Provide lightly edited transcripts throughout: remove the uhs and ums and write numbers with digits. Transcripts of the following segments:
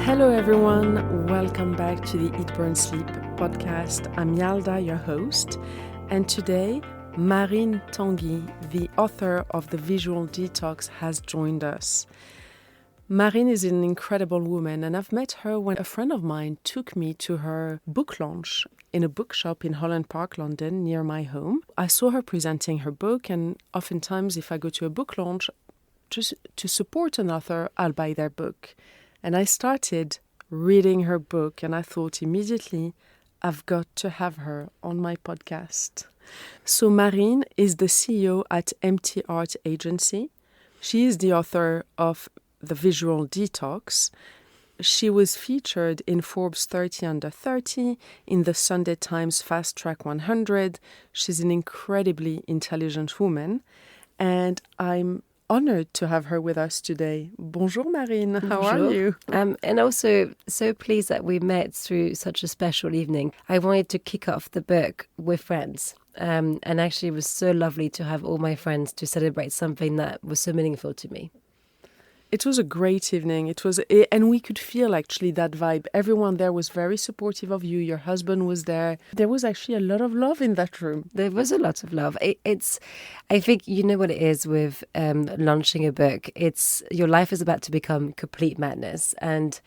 Hello everyone, welcome back to the Eat, Burn, Sleep podcast. I'm Yalda, your host, and today Marine Tanguy, the author of the Visual Detox, has joined us. Marine is an incredible woman, and I've met her when a friend of mine took me to her book launch in a bookshop in Holland Park, London, near my home. I saw her presenting her book, and oftentimes if I go to a book launch, just to support an author, I'll buy their book. And I started reading her book, and I thought immediately, I've got to have her on my podcast. So Marine is the CEO at MTArt Agency. She is the author of the Visual Detox. She was featured in Forbes 30 Under 30, in the Sunday Times Fast Track 100. She's an incredibly intelligent woman, and I'm honored to have her with us today. Bonjour, Marine. How are you? And also so pleased that we met through such a special evening. I wanted to kick off the book with friends. And actually it was so lovely to have all my friends to celebrate something that was so meaningful to me. It was a great evening. And we could feel actually that vibe. Everyone there was very supportive of you. Your husband was there. There was actually a lot of love in that room. There was a lot of love. I think you know what it is with launching a book. It's your life is about to become complete madness. And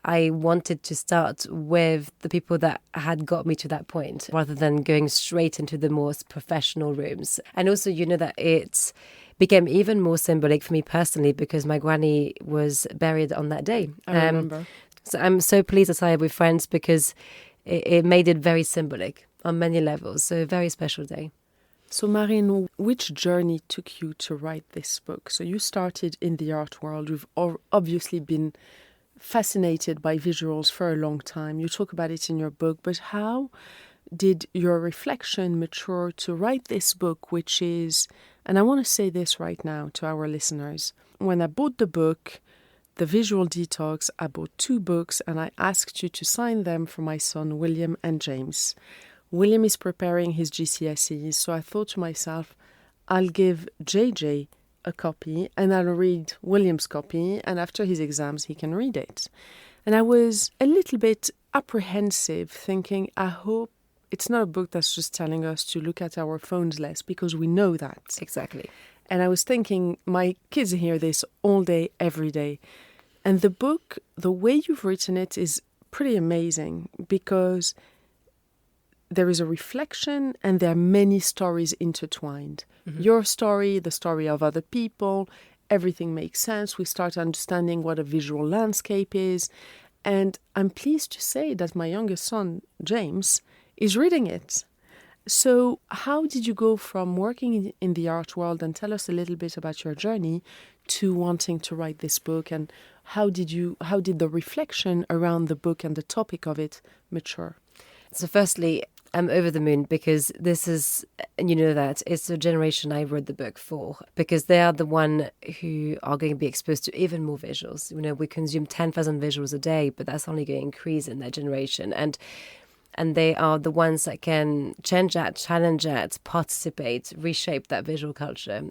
I wanted to start with the people that had got me to that point rather than going straight into the most professional rooms. And also, you know that it became even more symbolic for me personally because my granny was buried on that day. I remember. So I'm so pleased that I am with friends because it made it very symbolic on many levels. So a very special day. So Marine, which journey took you to write this book? So you started in the art world. You've obviously been fascinated by visuals for a long time. You talk about it in your book, but how did your reflection mature to write this book, which is, and I want to say this right now to our listeners, when I bought the book, The Visual Detox, I bought 2 books and I asked you to sign them for my son, William and James. William is preparing his GCSEs, so I thought to myself, I'll give JJ a copy and I'll read William's copy, and after his exams he can read it. And I was a little bit apprehensive, thinking, I hope it's not a book that's just telling us to look at our phones less, because we know that. Exactly. And I was thinking, my kids hear this all day, every day. And the book, the way you've written it is pretty amazing, because there is a reflection and there are many stories intertwined. Mm-hmm. Your story, the story of other people, everything makes sense. We start understanding what a visual landscape is. And I'm pleased to say that my youngest son, James, is reading it. So how did you go from working in the art world, and tell us a little bit about your journey, to wanting to write this book, and how did the reflection around the book and the topic of it mature? So firstly, I'm over the moon because this is, and you know that, it's the generation I wrote the book for, because they are the one who are going to be exposed to even more visuals. You know, we consume 10,000 visuals a day, but that's only going to increase in their generation. And they are the ones that can change that, challenge that, participate, reshape that visual culture.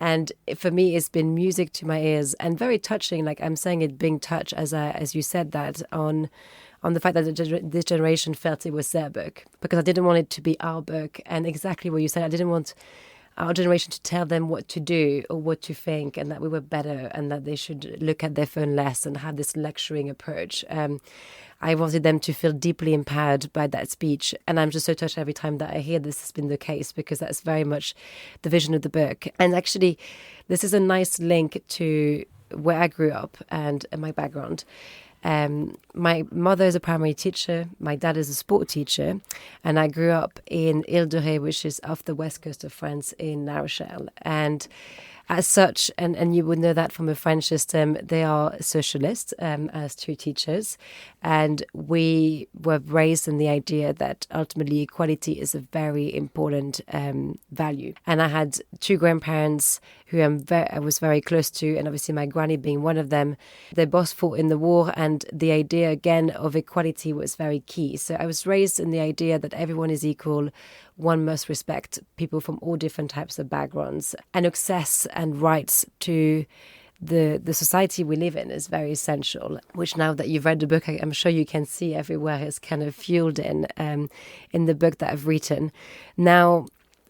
And for me, it's been music to my ears and very touching. Like I'm saying, it being touched as you said that on the fact that this generation felt it was their book, because I didn't want it to be our book. And exactly what you said, I didn't want our generation to tell them what to do or what to think, and that we were better and that they should look at their phone less and have this lecturing approach. I wanted them to feel deeply empowered by that speech. And I'm just so touched every time that I hear this has been the case, because that's very much the vision of the book. And actually, this is a nice link to where I grew up and my background. My mother is a primary teacher, my dad is a sport teacher, and I grew up in Ile-de-Ré, which is off the west coast of France in La Rochelle. And as such, and you would know that from a French system, they are socialists as 2 teachers. And we were raised in the idea that ultimately equality is a very important value. And I had 2 grandparents who I was very close to, and obviously my granny being one of them. They both fought in the war, and the idea, again, of equality was very key. So I was raised in the idea that everyone is equal. One must respect people from all different types of backgrounds and access and rights to the society we live in is very essential, which now that you've read the book, I'm sure you can see everywhere it's kind of fueled in the book that I've written. Now,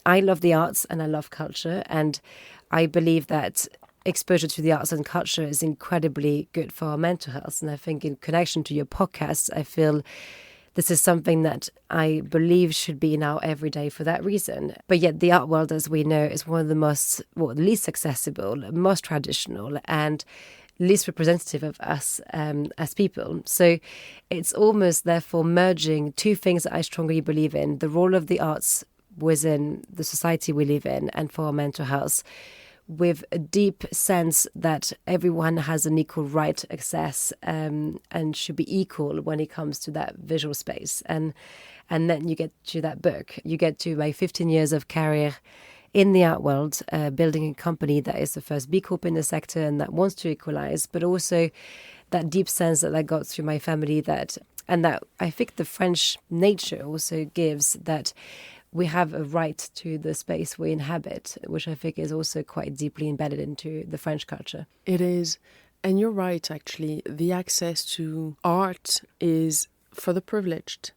I love the arts and I love culture, and I believe that exposure to the arts and culture is incredibly good for our mental health. And I think in connection to your podcast, I feel this is something that I believe should be in our everyday for that reason. But yet the art world, as we know, is one of the least accessible, most traditional, and least representative of us as people. So it's almost therefore merging two things that I strongly believe in: the role of the arts within the society we live in and for our mental health, with a deep sense that everyone has an equal right to access and should be equal when it comes to that visual space. And then you get to that book. You get to my 15 years of career in the art world, building a company that is the first B Corp in the sector and that wants to equalize, but also that deep sense that I got through my family, that I think the French nature also gives, that we have a right to the space we inhabit, which I think is also quite deeply embedded into the French culture. It is. And you're right, actually. The access to art is for the privileged.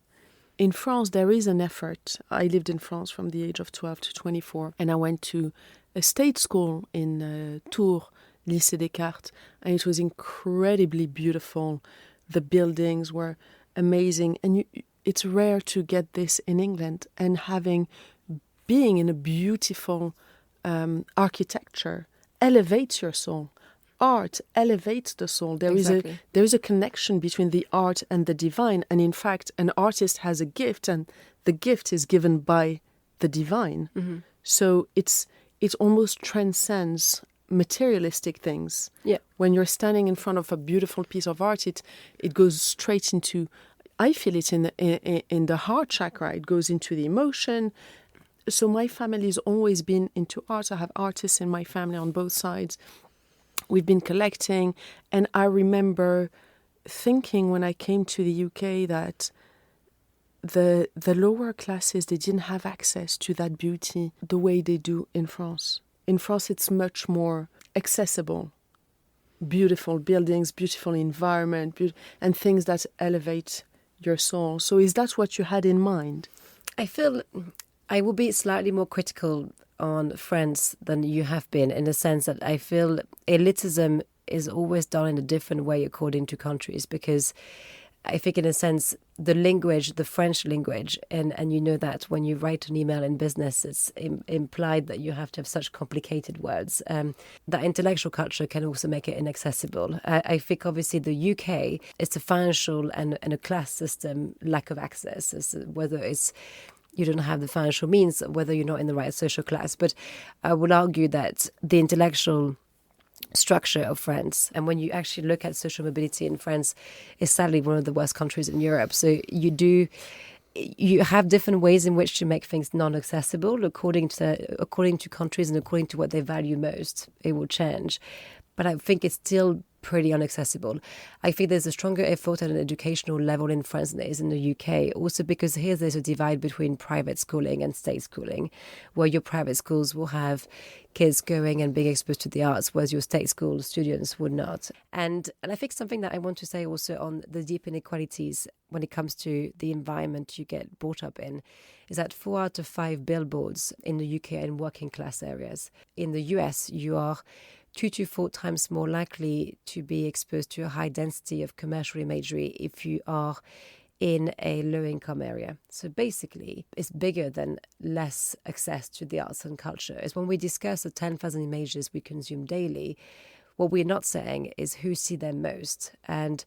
In France, there is an effort. I lived in France from the age of 12 to 24, and I went to a state school in Tours, Lycée Descartes, and it was incredibly beautiful. The buildings were amazing, and it's rare to get this in England. And being in a beautiful architecture elevates your soul. Art elevates the soul. There is a connection between the art and the divine. And in fact, an artist has a gift, and the gift is given by the divine. Mm-hmm. So it almost transcends materialistic things. Yeah. When you're standing in front of a beautiful piece of art, it goes straight into, I feel it in the heart chakra. It goes into the emotion. So my family's always been into art. I have artists in my family on both sides. We've been collecting, and I remember thinking when I came to the UK that the lower classes, they didn't have access to that beauty the way they do in France. In France, it's much more accessible. Beautiful buildings, beautiful environment, and things that elevate your soul. So is that what you had in mind? I feel I will be slightly more critical on France than you have been, in the sense that I feel elitism is always done in a different way according to countries, because I think in a sense the language, the French language, and you know that when you write an email in business, it's implied that you have to have such complicated words. That intellectual culture can also make it inaccessible. I think obviously the UK, it's a financial and a class system lack of access, whether it's you don't have the financial means, whether you're not in the right social class. But I would argue that the intellectual structure of France, and when you actually look at social mobility in France, is sadly one of the worst countries in Europe. So you have different ways in which to make things non-accessible according to countries and according to what they value most. It will change. But I think it's still pretty inaccessible. I think there's a stronger effort at an educational level in France than there is in the UK, also because here there's a divide between private schooling and state schooling, where your private schools will have kids going and being exposed to the arts, whereas your state school students would not. And I think something that I want to say also on the deep inequalities when it comes to the environment you get brought up in is that 4 out of 5 billboards in the UK are in working class areas. In the US, you are 2 to 4 times more likely to be exposed to a high density of commercial imagery if you are in a low-income area. So basically, it's bigger than less access to the arts and culture. It's when we discuss the 10,000 images we consume daily, what we're not saying is who see them most. And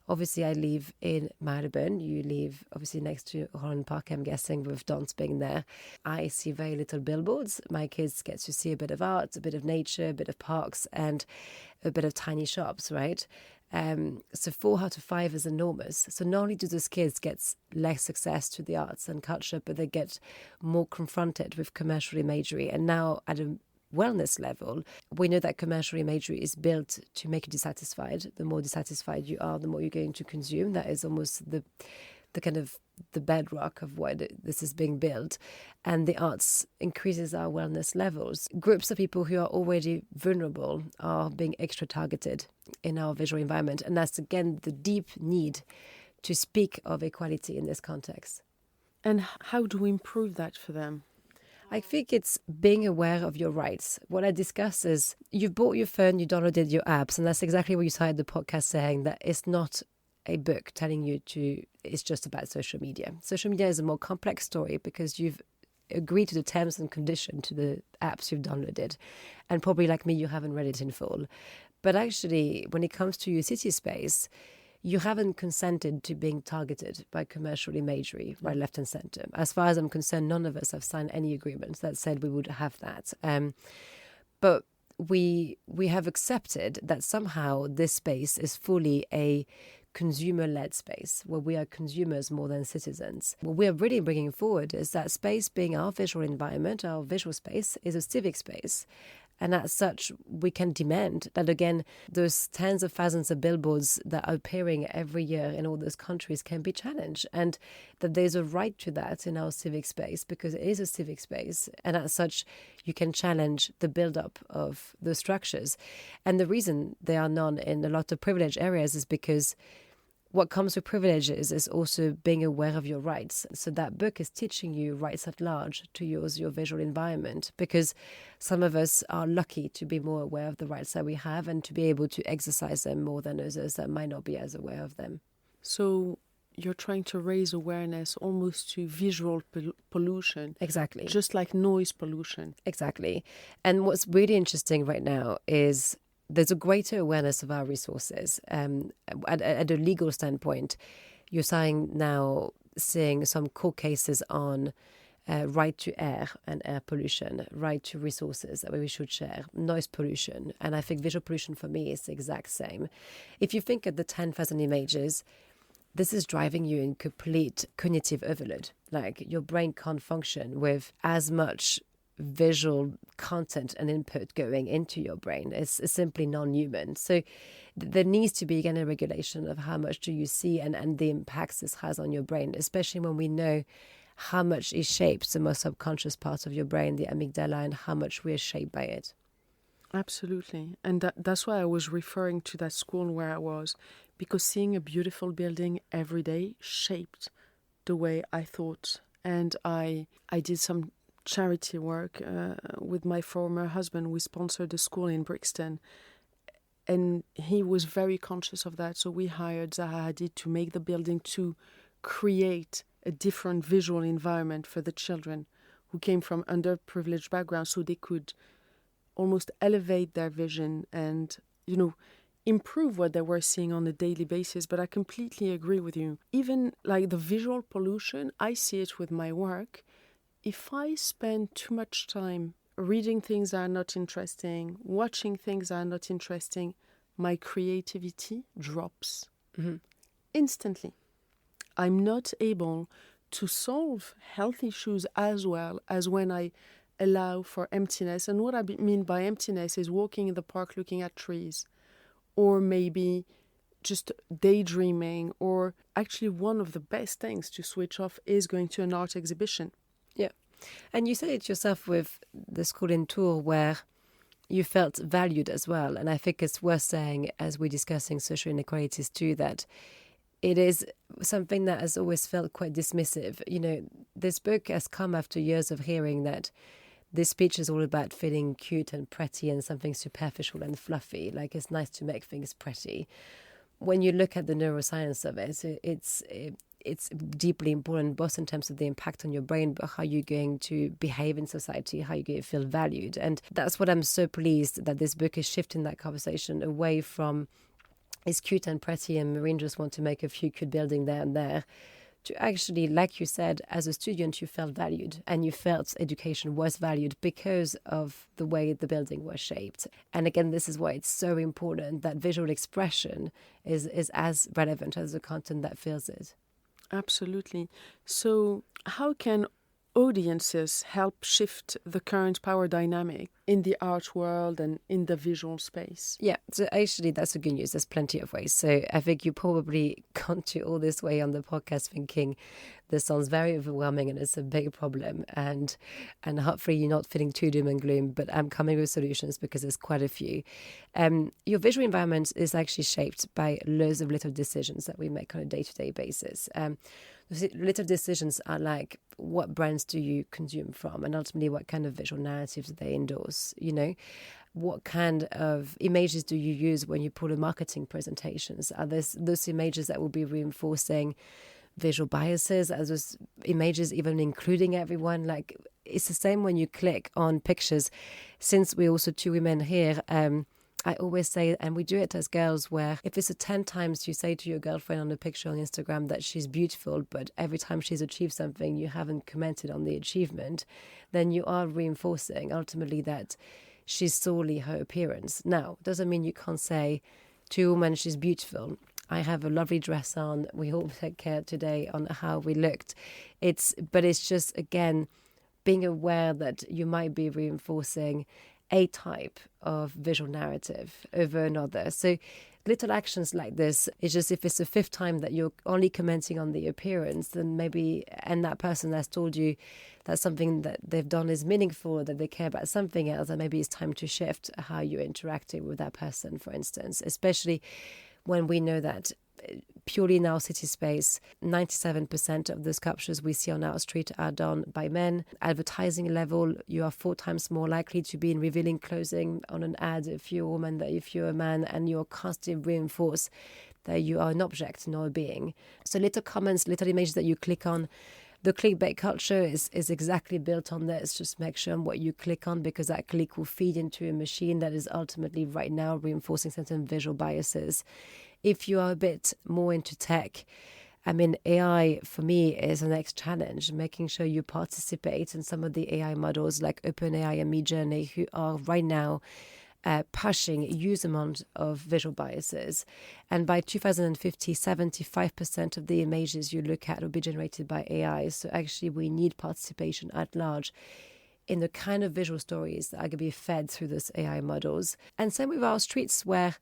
obviously, I live in Marylebone. You live obviously next to Holland Park, I'm guessing, with Dance being there. I see very little billboards. My kids get to see a bit of art, a bit of nature, a bit of parks, and a bit of tiny shops, right? So 4 out of 5 is enormous. So not only do those kids get less access to the arts and culture, but they get more confronted with commercial imagery. And now at a wellness level, we know that commercial imagery is built to make you dissatisfied. The more dissatisfied you are, the more you're going to consume. That is almost the the kind of the bedrock of why this is being built, and the arts increases our wellness levels. Groups of people who are already vulnerable are being extra targeted in our visual environment, and that's again the deep need to speak of equality in this context. And how do we improve that for them? I think it's being aware of your rights. What I discuss is you've bought your phone, you downloaded your apps, and that's exactly what you started the podcast saying, that it's not a book telling you it's just about social media. Social media is a more complex story because you've agreed to the terms and conditions to the apps you've downloaded. And probably like me, you haven't read it in full. But actually, when it comes to your city space, you haven't consented to being targeted by commercial imagery right, left and center. As far as I'm concerned, none of us have signed any agreements that said we would have that. But we have accepted that somehow this space is fully a consumer-led space where we are consumers more than citizens. What we are really bringing forward is that space being our visual environment, our visual space, is a civic space. And as such, we can demand that, again, those tens of thousands of billboards that are appearing every year in all those countries can be challenged, and that there's a right to that in our civic space because it is a civic space. And as such, you can challenge the build-up of those structures. And the reason there are none in a lot of privileged areas is because what comes with privileges is also being aware of your rights. So that book is teaching you rights at large to use your visual environment, because some of us are lucky to be more aware of the rights that we have and to be able to exercise them more than others that might not be as aware of them. So you're trying to raise awareness almost to visual pollution. Exactly. Just like noise pollution. Exactly. And what's really interesting right now is there's a greater awareness of our resources. At a legal standpoint, you're now seeing some court cases on right to air and air pollution, right to resources that we should share, noise pollution. And I think visual pollution for me is the exact same. If you think of the 10,000 images, this is driving you in complete cognitive overload. Like your brain can't function with as much visual content and input going into your brain. It's simply non-human. So there needs to be, again, a regulation of how much do you see and the impacts this has on your brain, especially when we know how much it shapes the most subconscious parts of your brain, the amygdala, and how much we're shaped by it. Absolutely. And that's why I was referring to that school where I was, because seeing a beautiful building every day shaped the way I thought. And I did some charity work with my former husband. We sponsored a school in Brixton, and he was very conscious of that. So we hired Zaha Hadid to make the building, to create a different visual environment for the children who came from underprivileged backgrounds, so they could almost elevate their vision and, improve what they were seeing on a daily basis. But I completely agree with you. Even like the visual pollution, I see it with my work. If I spend too much time reading things that are not interesting, watching things that are not interesting, my creativity drops instantly. I'm not able to solve health issues as well as when I allow for emptiness. And what I mean by emptiness is walking in the park looking at trees, or maybe just daydreaming, or actually one of the best things to switch off is going to an art exhibition. Yeah. And you said it yourself with the school in Tours where you felt valued as well. And I think it's worth saying, as we're discussing social inequalities too, that it is something that has always felt quite dismissive. This book has come after years of hearing that this speech is all about feeling cute and pretty and something superficial and fluffy. Like, it's nice to make things pretty. When you look at the neuroscience of it, it's deeply important, both in terms of the impact on your brain, but how you're going to behave in society, how you're going to feel valued. And that's what I'm so pleased that this book is shifting that conversation away from it's cute and pretty and Marine just want to make a few cute buildings there and there, to actually, like you said, as a student, you felt valued and you felt education was valued because of the way the building was shaped. And again, this is why it's so important that visual expression is as relevant as the content that fills it. Absolutely. So how can audiences help shift the current power dynamic in the art world and in the visual space? Yeah, so actually that's the good news. There's plenty of ways. So I think you probably gone to all this way on the podcast thinking this sounds very overwhelming and it's a big problem. And hopefully you're not feeling too doom and gloom, but I'm coming with solutions because there's quite a few. Your visual environment is actually shaped by loads of little decisions that we make on a day-to-day basis. Little decisions are like, what brands do you consume from? And ultimately, what kind of visual narratives do they endorse? You know, what kind of images do you use when you put in marketing presentations? Are those images that will be reinforcing visual biases? Are those images even including everyone? Like, it's the same when you click on pictures. Since we're also two women here, I always say, and we do it as girls, where if it's 10 times you say to your girlfriend on a picture on Instagram that she's beautiful, but every time she's achieved something, you haven't commented on the achievement, then you are reinforcing ultimately that she's solely her appearance. Now, doesn't mean you can't say to a woman she's beautiful. I have a lovely dress on. We all take care today on how we looked. But it's just, again, being aware that you might be reinforcing a type of visual narrative over another. So little actions like this, it's just if it's the fifth time that you're only commenting on the appearance, then maybe, and that person has told you that something that they've done is meaningful, that they care about something else, then maybe it's time to shift how you're interacting with that person, for instance, especially when we know that purely in our city space, 97% of the sculptures we see on our street are done by men. Advertising level, you are 4 times more likely to be in revealing clothing on an ad if you're a woman than if you're a man, and you're constantly reinforced that you are an object, not a being. So little comments, little images that you click on. The clickbait culture is exactly built on this. Just make sure on what you click on, because that click will feed into a machine that is ultimately right now reinforcing certain visual biases. If you are a bit more into tech, I mean, AI for me is the next challenge, making sure you participate in some of the AI models like OpenAI and Midjourney, who are right now pushing a huge amount of visual biases. And by 2050, 75% of the images you look at will be generated by AI. So actually, we need participation at large in the kind of visual stories that are going to be fed through those AI models. And same with our streets, where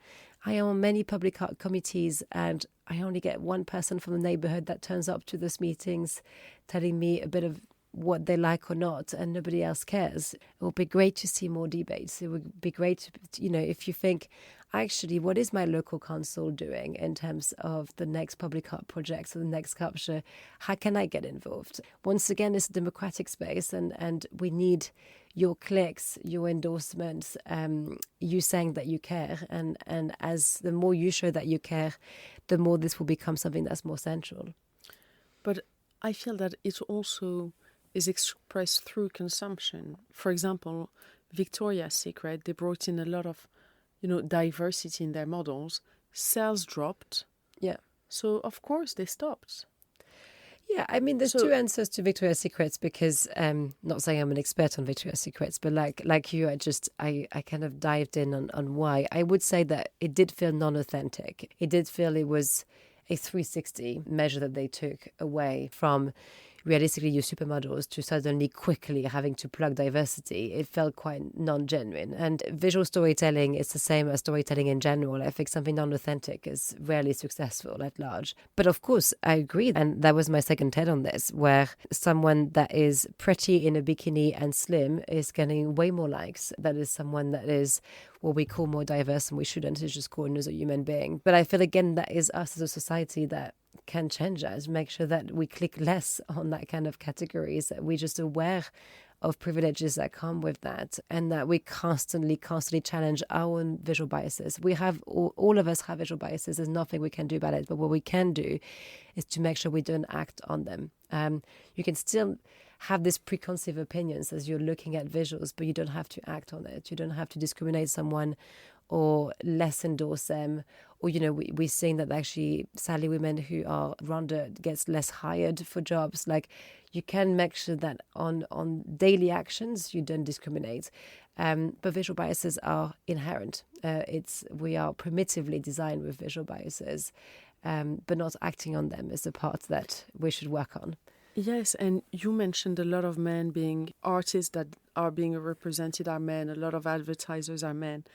I am on many public art committees and I only get one person from the neighborhood that turns up to those meetings telling me a bit of what they like or not, and nobody else cares. It would be great to see more debates. It would be great, if you think, actually, what is my local council doing in terms of the next public art projects or the next sculpture? How can I get involved? Once again, it's a democratic space, and we need your clicks, your endorsements, you saying that you care. And as the more you show that you care, the more this will become something that's more central. But I feel that it also is expressed through consumption. For example, Victoria's Secret, they brought in a lot of, diversity in their models. Sales dropped. Yeah. So, of course, they stopped. Yeah, I mean, there's two answers to Victoria's Secrets, because not saying I'm an expert on Victoria's Secrets, but like you, I kind of dived in on why. I would say that it did feel non-authentic. It did feel it was a 360 measure that they took away from realistically your supermodels to suddenly quickly having to plug diversity. It felt quite non-genuine. And visual storytelling is the same as storytelling in general. I think something non-authentic is rarely successful at large. But of course, I agree. And that was my second TED on this, where someone that is pretty in a bikini and slim is getting way more likes. That is someone that is what we call more diverse, and we shouldn't. It's just called as a human being. But I feel, again, that is us as a society that can change us, make sure that we click less on that kind of categories, that we're just aware of privileges that come with that, and that we constantly challenge our own visual biases. We have, all of us have visual biases. There's nothing we can do about it, but what we can do is to make sure we don't act on them. You can still have these preconceived opinions as you're looking at visuals, but you don't have to act on it. You don't have to discriminate someone or less endorse them. Or, we're seeing that actually, sadly, women who are rounder gets less hired for jobs. Like, you can make sure that on daily actions, you don't discriminate. But visual biases are inherent. We are primitively designed with visual biases, but not acting on them is the part that we should work on. Yes, and you mentioned a lot of men being artists that are being represented are men, a lot of advertisers are men.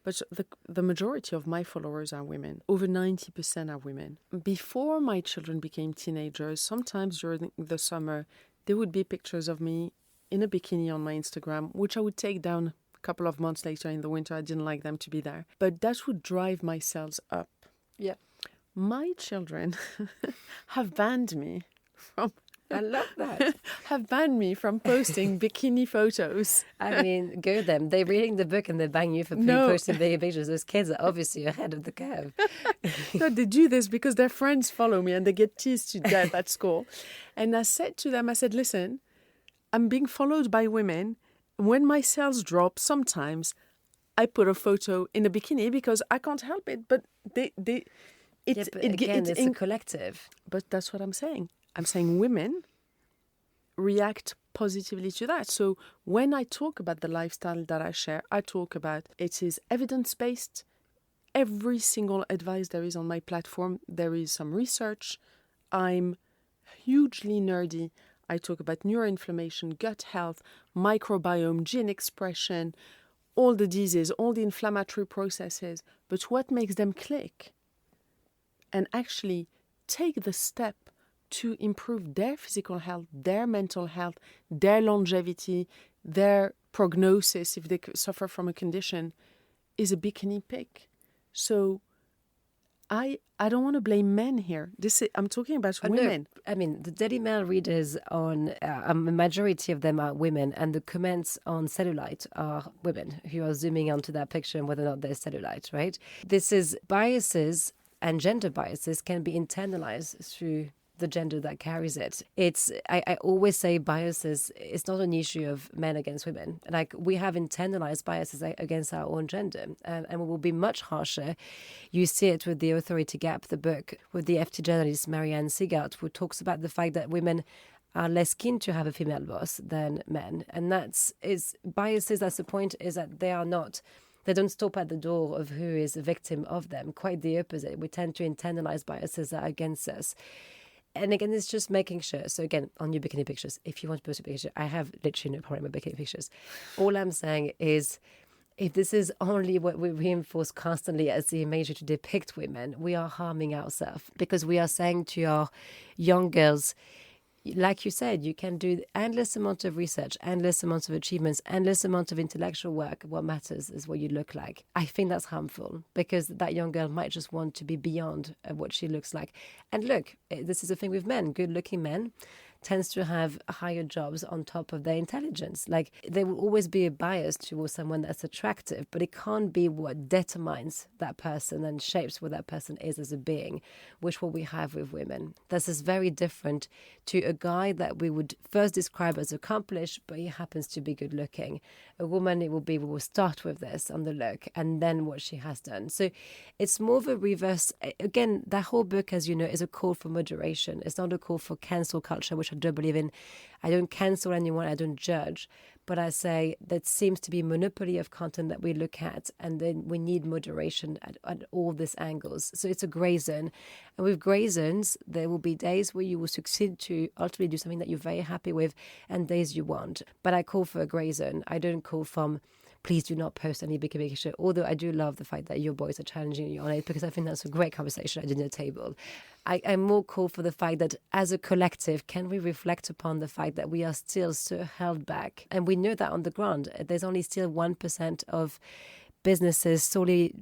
But the majority of my followers are women. Over 90% are women. Before my children became teenagers, sometimes during the summer, there would be pictures of me in a bikini on my Instagram, which I would take down a couple of months later in the winter. I didn't like them to be there. But that would drive my sales up. Yeah. My children have banned me from I love that. have banned me from posting bikini photos. I mean, go them. They're reading the book and they bang you for No. posting their pictures. Those kids are obviously ahead of the curve. No, they do this because their friends follow me and they get teased to death at school. And I said to them, I said, listen, I'm being followed by women. When my sales drop, sometimes I put a photo in a bikini because I can't help it. But It's a collective. But that's what I'm saying. I'm saying women react positively to that. So when I talk about the lifestyle that I share, I talk about it is evidence-based. Every single advice there is on my platform, there is some research. I'm hugely nerdy. I talk about neuroinflammation, gut health, microbiome, gene expression, all the diseases, all the inflammatory processes. But what makes them click and actually take the step to improve their physical health, their mental health, their longevity, their prognosis if they suffer from a condition is a bikini pic. So I don't want to blame men here. I'm talking about women. No, I mean, the Daily Mail readers a majority of them are women, and the comments on cellulite are women who are zooming onto that picture and whether or not there's cellulite, right? This is biases, and gender biases can be internalized through the gender that carries it. I always say biases, it's not an issue of men against women. Like, we have internalized biases against our own gender, and we will be much harsher. You see it with the Authority Gap, the book, with the FT journalist Marianne Sigart, who talks about the fact that women are less keen to have a female boss than men. And that's biases. That's the point, is that they don't stop at the door of who is a victim of them. Quite the opposite. We tend to internalize biases that are against us. And again, it's just making sure. So again, on your bikini pictures, if you want to post a picture, I have literally no problem with bikini pictures. All I'm saying is, if this is only what we reinforce constantly as the imagery to depict women, we are harming ourselves, because we are saying to our young girls, like you said, you can do endless amounts of research, endless amounts of achievements, endless amounts of intellectual work. What matters is what you look like. I think that's harmful, because that young girl might just want to be beyond what she looks like. And look, this is the thing with men. Good-looking men tends to have higher jobs on top of their intelligence. Like, there will always be a bias towards someone that's attractive, but it can't be what determines that person and shapes what that person is as a being, which what we have with women. This is very different to a guy that we would first describe as accomplished, but he happens to be good looking. A woman, we will start with this on the look and then what she has done. So it's more of a reverse. Again, that whole book, as you know, is a call for moderation. It's not a call for cancel culture, which I don't believe in. I don't cancel anyone, I don't judge, but I say that seems to be a monopoly of content that we look at, and then we need moderation at all these angles. So it's a grey zone. And with grey zones, there will be days where you will succeed to ultimately do something that you're very happy with, and days you won't. But I call for a grey zone. I don't call from, please do not post any bikini picture, although I do love the fact that your boys are challenging you on it, because I think that's a great conversation at the dinner table. I'm more call for the fact that as a collective, can we reflect upon the fact that we are still so held back? And we know that on the ground, there's only still 1% of businesses solely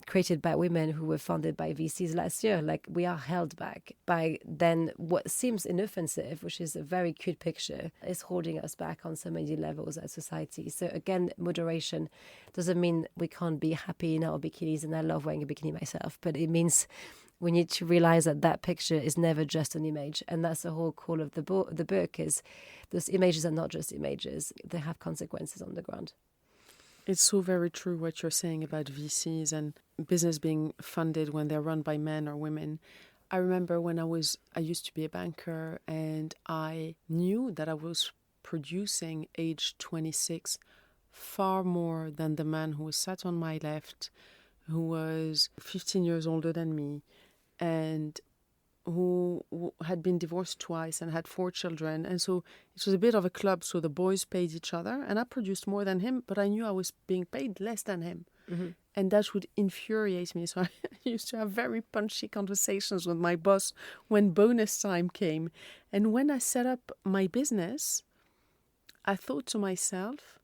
created by women who were funded by VCs last year. Like, we are held back by then what seems inoffensive, which is a very cute picture, is holding us back on so many levels as society. So again, moderation doesn't mean we can't be happy in our bikinis, and I love wearing a bikini myself, but it means we need to realize that that picture is never just an image. And that's the whole call of the book, is those images are not just images. They have consequences on the ground. It's so very true what you're saying about VCs and business being funded when they're run by men or women. I remember when I used to be a banker, and I knew that I was producing age 26 far more than the man who was sat on my left, who was 15 years older than me. And who had been divorced twice and had 4 children. And so it was a bit of a club. So the boys paid each other, and I produced more than him, but I knew I was being paid less than him. Mm-hmm. And that would infuriate me. So I used to have very punchy conversations with my boss when bonus time came. And when I set up my business, I thought to myself,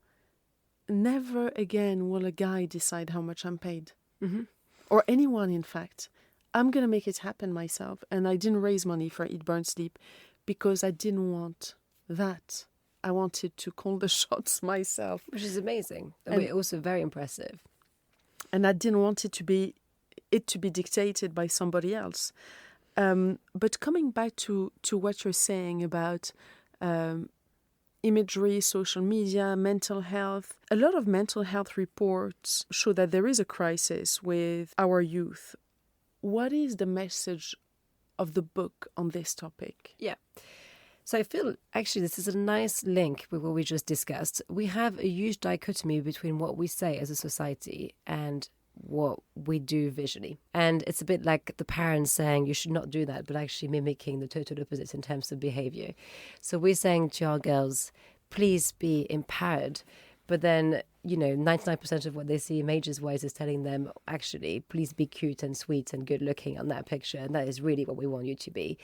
never again will a guy decide how much I'm paid. Mm-hmm. Or anyone, in fact. I'm going to make it happen myself. And I didn't raise money for Eat, Burn, Sleep because I didn't want that. I wanted to call the shots myself. Which is amazing. And also very impressive. And I didn't want it to be dictated by somebody else. But coming back to what you're saying about imagery, social media, mental health, a lot of mental health reports show that there is a crisis with our youth. What is the message of the book on this topic? Yeah. So I feel actually this is a nice link with what we just discussed. We have a huge dichotomy between what we say as a society and what we do visually. And it's a bit like the parents saying you should not do that, but actually mimicking the total opposite in terms of behavior. So we're saying to our girls, please be empowered. But then, 99% of what they see images-wise is telling them, actually, please be cute and sweet and good-looking on that picture. And that is really what we want you to be.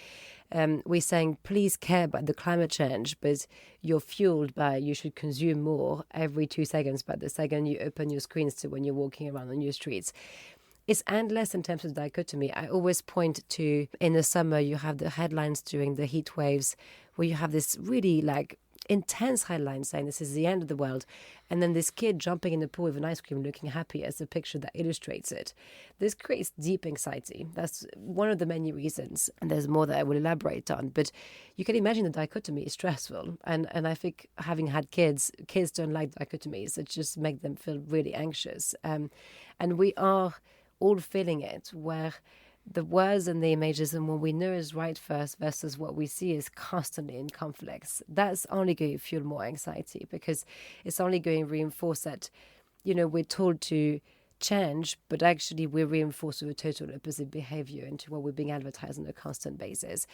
We're saying, please care about the climate change, but you're fueled by you should consume more every 2 seconds, but the second you open your screens to when you're walking around on your streets. It's endless in terms of dichotomy. I always point to, in the summer, you have the headlines during the heat waves, where you have this really intense headline saying this is the end of the world, and then this kid jumping in the pool with an ice cream looking happy as a picture that illustrates it. This creates deep anxiety. That's one of the many reasons, and there's more that I will elaborate on, but you can imagine the dichotomy is stressful, and I think having had kids don't like dichotomies. It just makes them feel really anxious, and we are all feeling it, where the words and the images and what we know is right first versus what we see is constantly in conflicts. That's only going to fuel more anxiety, because it's only going to reinforce that, we're told to change, but actually we're reinforced with a total opposite behavior into what we're being advertised on a constant basis.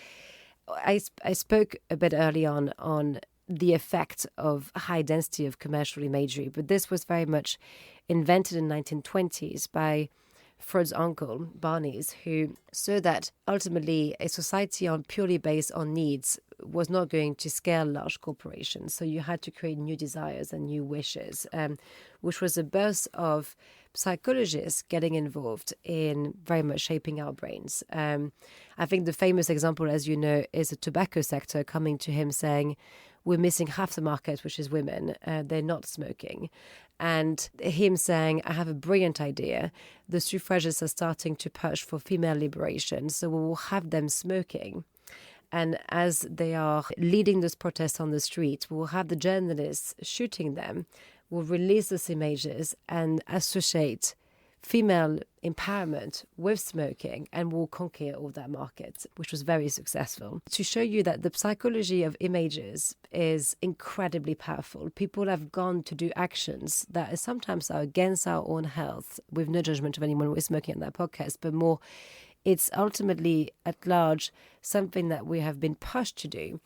I spoke a bit early on the effect of high density of commercial imagery, but this was very much invented in the 1920s by Freud's uncle, Barnes, who saw that ultimately a society purely based on needs was not going to scale large corporations. So you had to create new desires and new wishes, which was a burst of psychologists getting involved in very much shaping our brains. I think the famous example, as you know, is the tobacco sector coming to him saying, we're missing half the market, which is women. They're not smoking. And him saying, I have a brilliant idea. The suffragists are starting to push for female liberation, so we will have them smoking. And as they are leading this protest on the street, we will have the journalists shooting them. We'll release these images and associate female empowerment with smoking, and will conquer all that market, which was very successful. To show you that the psychology of images is incredibly powerful. People have gone to do actions that sometimes are against our own health, with no judgment of anyone who is smoking on that podcast, but more it's ultimately at large something that we have been pushed to do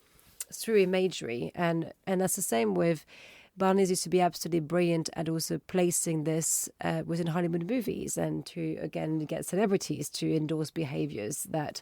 through imagery. And that's the same with Barnes used to be absolutely brilliant at also placing this within Hollywood movies, and to, again, get celebrities to endorse behaviors that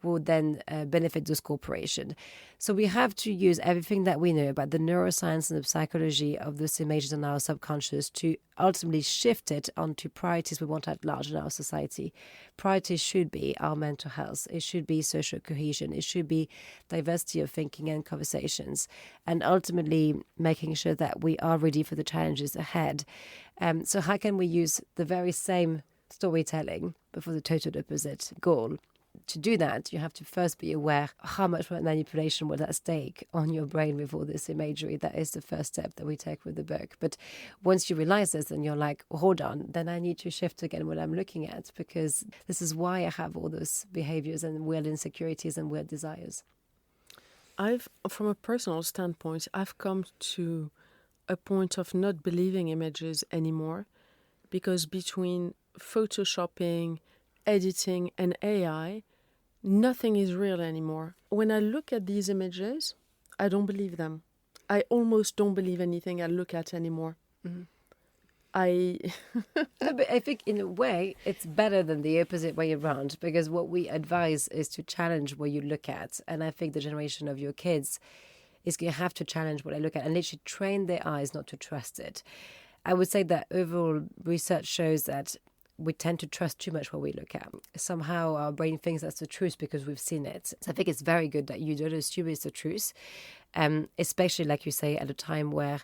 would then benefit those corporations. So we have to use everything that we know about the neuroscience and the psychology of those images in our subconscious to ultimately shift it onto priorities we want at large in our society. Priorities should be our mental health. It should be social cohesion. It should be diversity of thinking and conversations, and ultimately making sure that we are ready for the challenges ahead. So how can we use the very same storytelling but for the total opposite goal? To do that, you have to first be aware how much manipulation was at stake on your brain with all this imagery. That is the first step that we take with the book. But once you realize this, then you're like, hold on, then I need to shift again what I'm looking at, because this is why I have all those behaviors and weird insecurities and weird desires. From a personal standpoint, I've come to a point of not believing images anymore, because between photoshopping, editing and AI, Nothing is real anymore. When I look at these images, I don't believe them. I almost don't believe anything I look at anymore. Mm-hmm. I No, but I think in a way it's better than the opposite way around, because what we advise is to challenge what you look at. And I think the generation of your kids is going to have to challenge what they look at and literally train their eyes not to trust it. I would say that overall research shows that we tend to trust too much what we look at. Somehow our brain thinks that's the truth because we've seen it. So I think it's very good that you don't assume it's the truth, especially, like you say, at a time where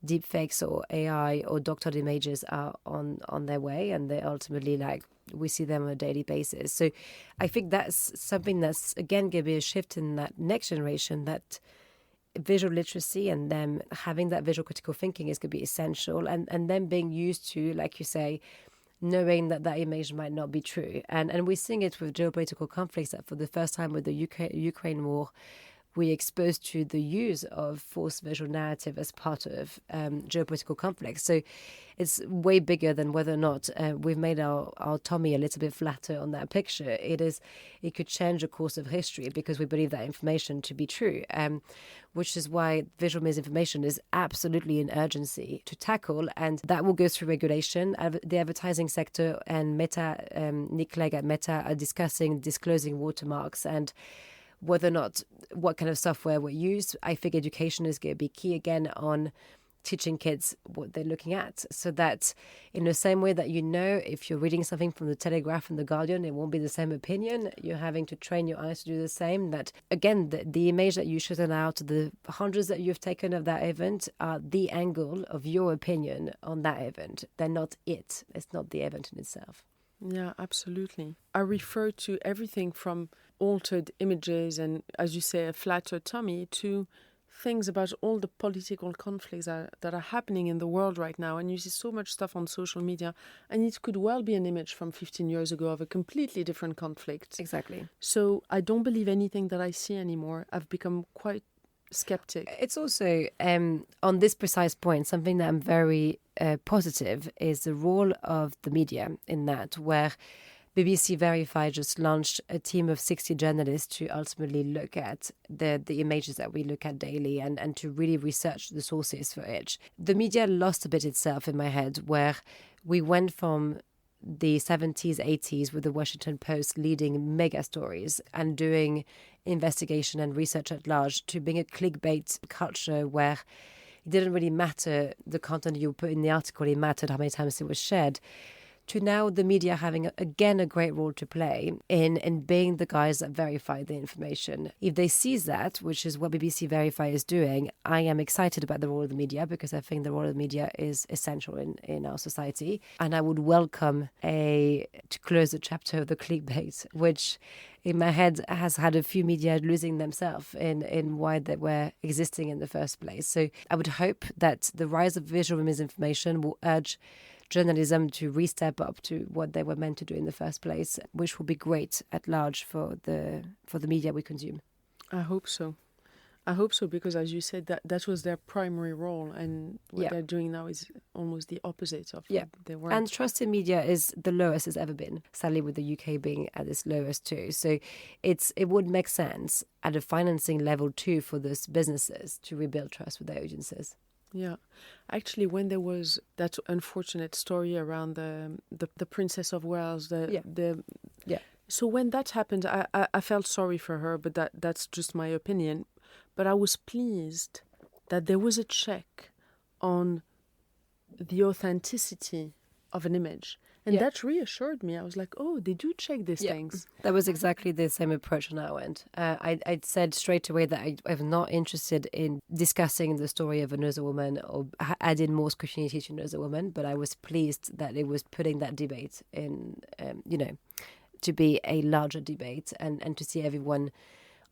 deepfakes or AI or doctored images are on their way, and they ultimately, like, we see them on a daily basis. So I think that's something that's, again, going to be a shift in that next generation, that visual literacy and them having that visual critical thinking is going to be essential, and them being used to, like you say, knowing that that image might not be true. And we're seeing it with geopolitical conflicts, that for the first time with the Ukraine war, we're exposed to the use of false visual narrative as part of geopolitical conflicts. So it's way bigger than whether or not we've made our tummy a little bit flatter on that picture. It could change the course of history because we believe that information to be true, which is why visual misinformation is absolutely an urgency to tackle, and that will go through regulation. The advertising sector and Meta, Nick Clegg at Meta, are disclosing watermarks and whether or not what kind of software we use. I think education is going to be key again on teaching kids what they're looking at, so that in the same way that, if you're reading something from the Telegraph and the Guardian, it won't be the same opinion. You're having to train your eyes to do the same. That, again, the image that you shoot out, the hundreds that you've taken of that event are the angle of your opinion on that event. They're not it. It's not the event in itself. Yeah, absolutely. I refer to everything from altered images and, as you say, a flatter tummy, to things about all the political conflicts that are happening in the world right now. And you see so much stuff on social media, and it could well be an image from 15 years ago of a completely different conflict. Exactly. So I don't believe anything that I see anymore. I've become quite skeptic. It's also, on this precise point, something that I'm very positive is the role of the media in that, where BBC Verify just launched a team of 60 journalists to ultimately look at the images that we look at daily and to really research the sources for each. The media lost a bit itself in my head, where we went from the 70s, 80s with the Washington Post leading mega stories and doing investigation and research at large, to being a clickbait culture where it didn't really matter the content you put in the article, it mattered how many times it was shared, to now the media having, again, a great role to play in being the guys that verify the information. If they seize that, which is what BBC Verify is doing, I am excited about the role of the media, because I think the role of the media is essential in our society. And I would welcome to close the chapter of the clickbait, which in my head has had a few media losing themselves in why they were existing in the first place. So I would hope that the rise of visual misinformation will urge journalism to re-step up to what they were meant to do in the first place, which will be great at large for the media we consume. I hope so. Because, as you said, that was their primary role, and what they're doing now is almost the opposite of what they were. And trust in media is the lowest it's ever been, sadly, with the UK being at its lowest too. So it would make sense at a financing level too for those businesses to rebuild trust with their agencies. Yeah. Actually, when there was that unfortunate story around the Princess of Wales, so when that happened, I felt sorry for her, but that's just my opinion. But I was pleased that there was a check on the authenticity of an image. And that reassured me. I was like, oh, they do check these things. That was exactly the same approach on our end. I'd said straight away that I'm not interested in discussing the story of another woman or adding more scrutiny to another woman, but I was pleased that it was putting that debate in, to be a larger debate and to see everyone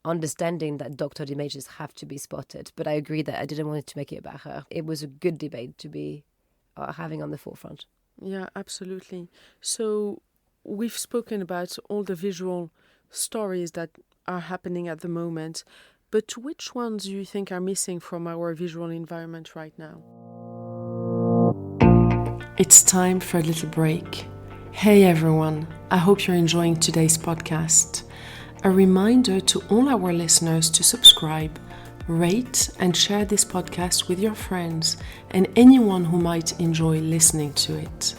understanding that doctored images have to be spotted. But I agree that I didn't want to make it about her. It was a good debate to be having on the forefront. Yeah, absolutely. So we've spoken about all the visual stories that are happening at the moment, but which ones do you think are missing from our visual environment right now? It's time for a little break. Hey everyone, I hope you're enjoying today's podcast. A reminder to all our listeners to subscribe, rate, and share this podcast with your friends and anyone who might enjoy listening to it.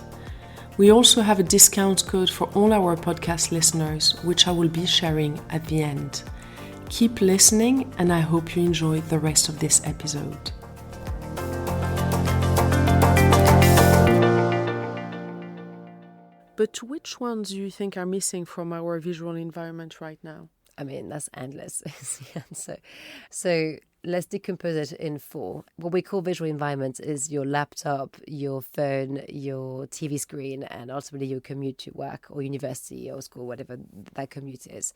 We also have a discount code for all our podcast listeners, which I will be sharing at the end. Keep listening, and I hope you enjoy the rest of this episode. But which ones do you think are missing from our visual environment right now? I mean, that's endless is the answer. So let's decompose it in four. What we call visual environments is your laptop, your phone, your TV screen, and ultimately your commute to work or university or school, whatever that commute is.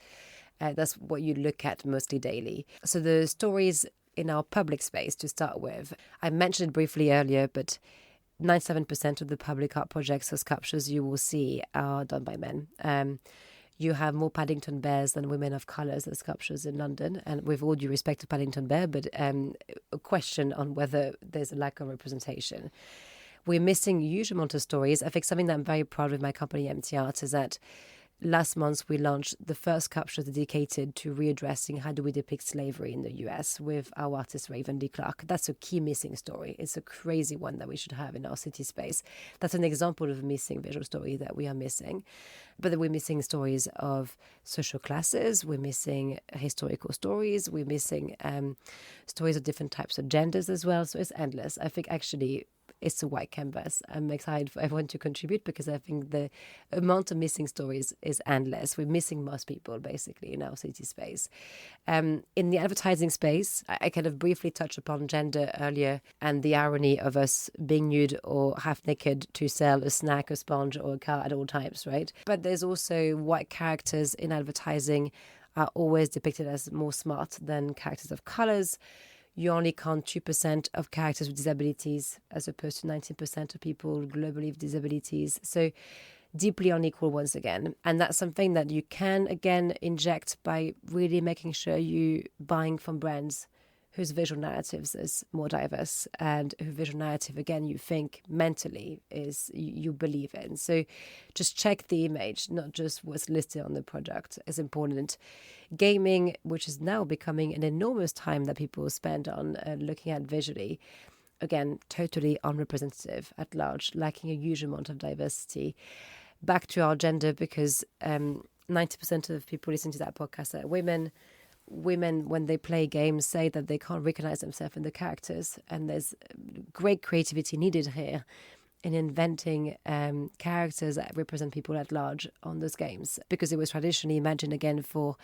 That's what you look at mostly daily. So the stories in our public space to start with, I mentioned it briefly earlier, but 97% of the public art projects or sculptures you will see are done by men. You have more Paddington Bears than women of colours as sculptures in London. And with all due respect to Paddington Bear, but a question on whether there's a lack of representation. We're missing a huge amount of stories. I think something that I'm very proud of my company, MTArt, is that last month, we launched the first sculpture dedicated to readdressing how do we depict slavery in the US with our artist Raven D. Clark. That's a key missing story. It's a crazy one that we should have in our city space. That's an example of a missing visual story that we are missing. But then we're missing stories of social classes. We're missing historical stories. We're missing stories of different types of genders as well. So it's endless. I think actually it's a white canvas. I'm excited for everyone to contribute because I think the amount of missing stories is endless. We're missing most people basically in our city space. In the advertising space, I kind of briefly touched upon gender earlier and the irony of us being nude or half naked to sell a snack, a sponge or a car at all times, right? But there's also white characters in advertising are always depicted as more smart than characters of colors. You only count 2% of characters with disabilities as opposed to 19% of people globally with disabilities. So deeply unequal once again. And that's something that you can, again, inject by really making sure you buying from brands whose visual narratives is more diverse and whose visual narrative, again, you think mentally is you believe in. So just check the image, not just what's listed on the product is important. Gaming, which is now becoming an enormous time that people spend on looking at visually, again, totally unrepresentative at large, lacking a huge amount of diversity. Back to our gender, because 90% of people listening to that podcast are women. Women, when they play games, say that they can't recognize themselves in the characters. And there's great creativity needed here in inventing characters that represent people at large on those games. Because it was traditionally imagined, again, for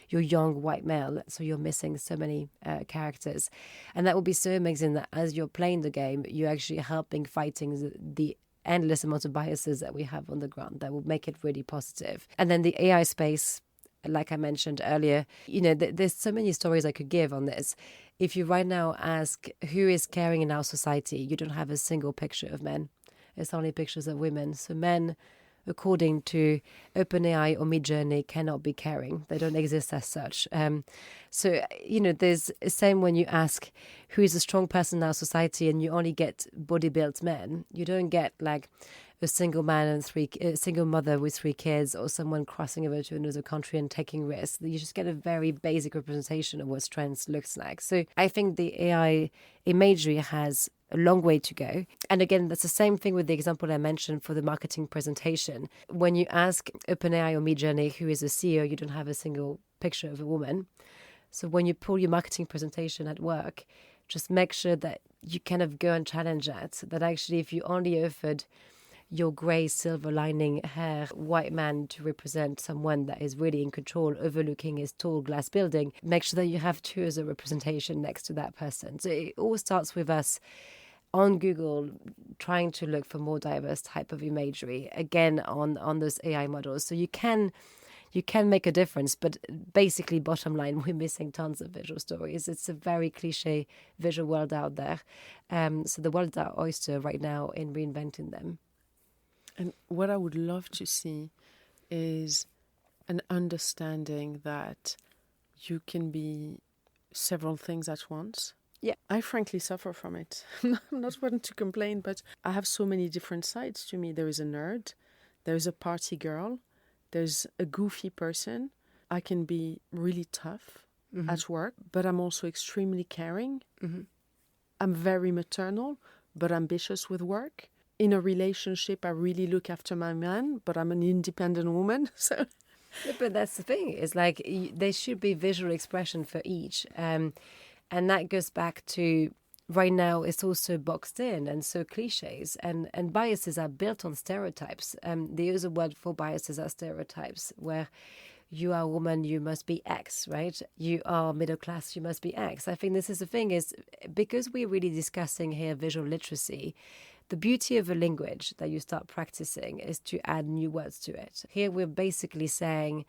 your young white male. So you're missing so many characters. And that would be so amazing that as you're playing the game, you're actually helping fighting the endless amount of biases that we have on the ground. That will make it really positive. And then the AI space, like I mentioned earlier, there's so many stories I could give on this. If you right now ask who is caring in our society, you don't have a single picture of men. It's only pictures of women. So men, according to OpenAI or Midjourney, cannot be caring. They don't exist as such. So there's the same when you ask who is a strong person in our society and you only get body-built men. You don't get like a single man and a single mother with 3 kids or someone crossing over to another country and taking risks. You just get a very basic representation of what strength looks like. So I think the AI imagery has a long way to go. And again, that's the same thing with the example I mentioned for the marketing presentation. When you ask OpenAI or Midjourney, who is a CEO, you don't have a single picture of a woman. So when you pull your marketing presentation at work, just make sure that you kind of go and challenge that actually if you only offered your grey silver lining hair white man to represent someone that is really in control overlooking his tall glass building, make sure that you have 2 as a representation next to that person. So it all starts with us on Google trying to look for more diverse type of imagery, again on those AI models. So you can make a difference, but basically bottom line, we're missing tons of visual stories. It's a very cliche visual world out there. So the world's our oyster right now in reinventing them. And what I would love to see is an understanding that you can be several things at once. Yeah. I frankly suffer from it. I'm not one to complain, but I have so many different sides to me. There is a nerd, there's a party girl, there's a goofy person, I can be really tough at work, but I'm also extremely caring. I'm very maternal, but ambitious with work. In a relationship, I really look after my man, but I'm an independent woman. So, Yeah, but that's the thing. It's like there should be visual expression for each. And that goes back to right now it's also boxed in and so cliches. And biases are built on stereotypes. They use a word for biases as stereotypes, where you are a woman, you must be X, right? You are middle class, you must be X. I think this is the thing is because we're really discussing here visual literacy, the beauty of a language that you start practicing is to add new words to it. Here we're basically saying,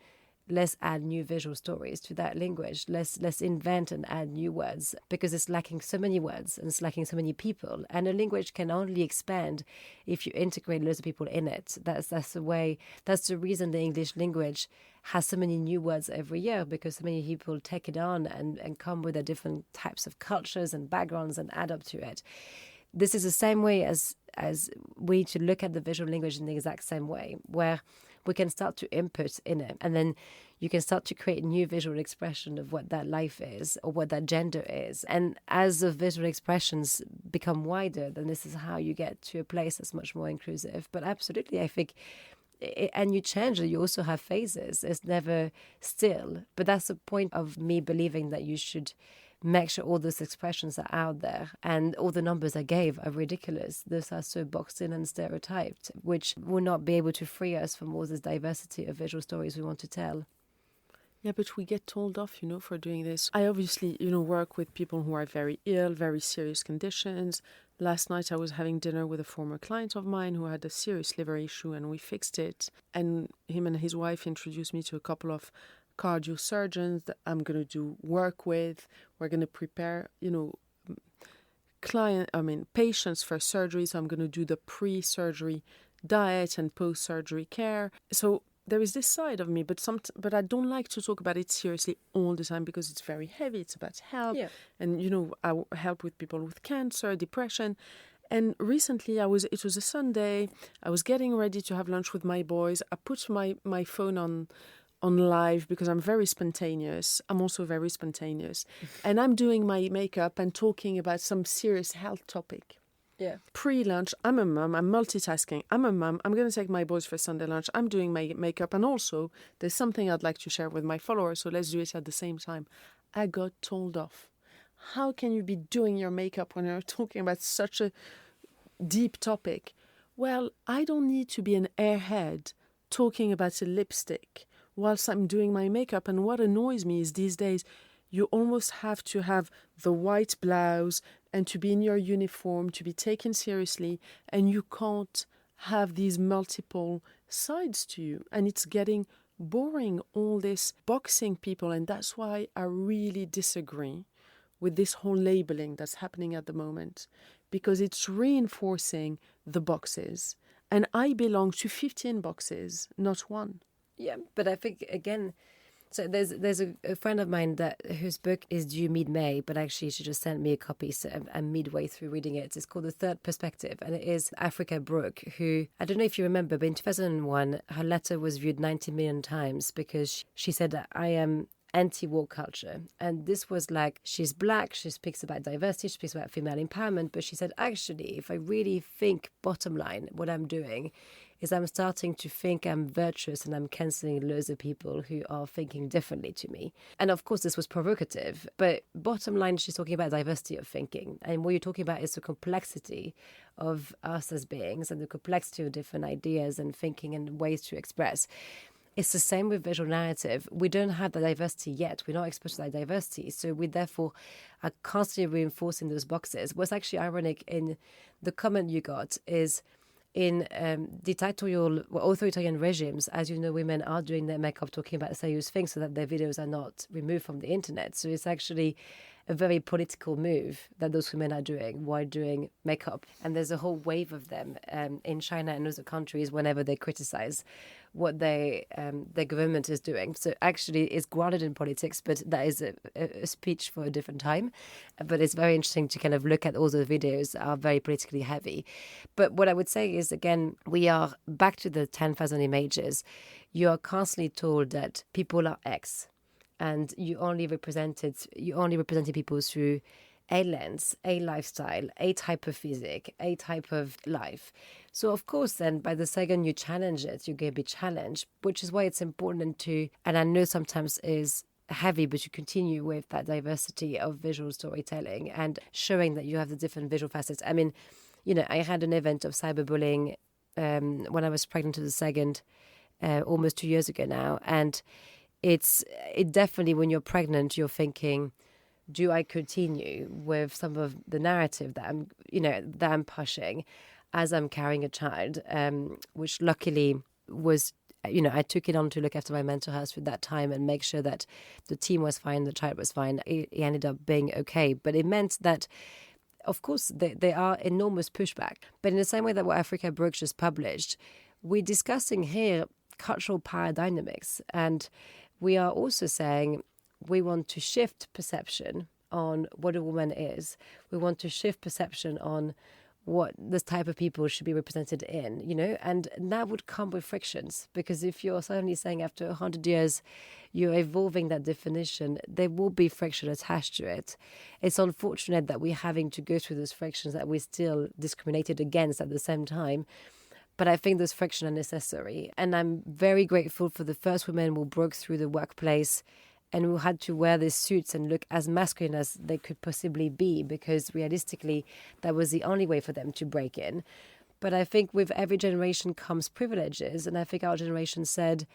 let's add new visual stories to that language. Let's invent and add new words because it's lacking so many words and it's lacking so many people. And a language can only expand if you integrate loads of people in it. That's the way. That's the reason the English language has so many new words every year, because so many people take it on and come with the different types of cultures and backgrounds and add up to it. This is the same way as we need to look at the visual language in the exact same way, where we can start to input in it, and then you can start to create new visual expression of what that life is or what that gender is. And as the visual expressions become wider, then this is how you get to a place that's much more inclusive. But absolutely, I think, and you change it, you also have phases. It's never still. But that's the point of me believing that you should make sure all those expressions are out there, and all the numbers I gave are ridiculous. Those are so boxed in and stereotyped, which will not be able to free us from all this diversity of visual stories we want to tell. yeah, but we get told off, for doing this. I obviously, work with people who are very ill, very serious conditions. Last night I was having dinner with a former client of mine who had a serious liver issue, and we fixed it. And him and his wife introduced me to a couple of cardio surgeons that I'm going to do work with. We're going to prepare, patients for surgery. So I'm going to do the pre-surgery diet and post-surgery care. So there is this side of me, but I don't like to talk about it seriously all the time because it's very heavy. It's about health. Yeah. And, I help with people with cancer, depression. And recently it was a Sunday. I was getting ready to have lunch with my boys. I put my phone on live because I'm very spontaneous. I'm also very spontaneous. And I'm doing my makeup and talking about some serious health topic. Yeah. Pre-lunch, I'm a mum, I'm multitasking. I'm a mum, I'm going to take my boys for Sunday lunch. I'm doing my makeup, and also there's something I'd like to share with my followers, so let's do it at the same time. I got told off. How can you be doing your makeup when you're talking about such a deep topic? Well, I don't need to be an airhead talking about a lipstick whilst I'm doing my makeup. And what annoys me is these days, you almost have to have the white blouse and to be in your uniform, to be taken seriously, and you can't have these multiple sides to you. And it's getting boring, all this boxing people. And that's why I really disagree with this whole labeling that's happening at the moment, because it's reinforcing the boxes. And I belong to 15 boxes, not one. Yeah, but I think, again, so there's a friend of mine whose book is due mid-May, but actually she just sent me a copy, so I'm midway through reading it. It's called The Third Perspective, and it is Africa Brooke, who, I don't know if you remember, but in 2001, her letter was viewed 90 million times because she said that I am anti-war culture. And this was like, she's black, she speaks about diversity, she speaks about female empowerment, but she said, actually, if I really think bottom line, what I'm doing is I'm starting to think I'm virtuous and I'm cancelling loads of people who are thinking differently to me. And of course, this was provocative, but bottom line, she's talking about diversity of thinking. And what you're talking about is the complexity of us as beings and the complexity of different ideas and thinking and ways to express. It's the same with visual narrative. We don't have the diversity yet. We're not exposed to that diversity. So we therefore are constantly reinforcing those boxes. What's actually ironic in the comment you got is in dictatorial or authoritarian regimes, as you know, women are doing their makeup talking about serious things so that their videos are not removed from the internet. So it's actually a very political move that those women are doing while doing makeup. And there's a whole wave of them in China and other countries whenever they criticize what their government is doing. So actually it's grounded in politics, but that is a speech for a different time. But it's very interesting to kind of look at all the videos that are very politically heavy. But what I would say is, again, we are back to the 10,000 images. You are constantly told that people are X, and you only represented people through a lens, a lifestyle, a type of physique, a type of life. So of course then by the second you challenge it, you're going to be challenged, which is why it's important to, and I know sometimes is heavy, but you continue with that diversity of visual storytelling and showing that you have the different visual facets. I mean, I had an event of cyberbullying when I was pregnant to the second almost 2 years ago now, and it definitely, when you're pregnant, you're thinking, do I continue with some of the narrative that I'm pushing as I'm carrying a child, which luckily was, I took it on to look after my mental health through that time and make sure that the team was fine, the child was fine. It ended up being okay, but it meant that, of course, there are enormous pushback. But in the same way that what Africa Broke just published, we're discussing here cultural power dynamics, and we are also saying we want to shift perception on what a woman is. We want to shift perception on what this type of people should be represented in, and that would come with frictions, because if you're suddenly saying after 100 years you're evolving that definition, there will be friction attached to it. It's unfortunate that we're having to go through those frictions, that we're still discriminated against at the same time. But I think those frictions are necessary. And I'm very grateful for the first women who broke through the workplace and who had to wear these suits and look as masculine as they could possibly be, because realistically, that was the only way for them to break in. But I think with every generation comes privileges. And I think our generation said,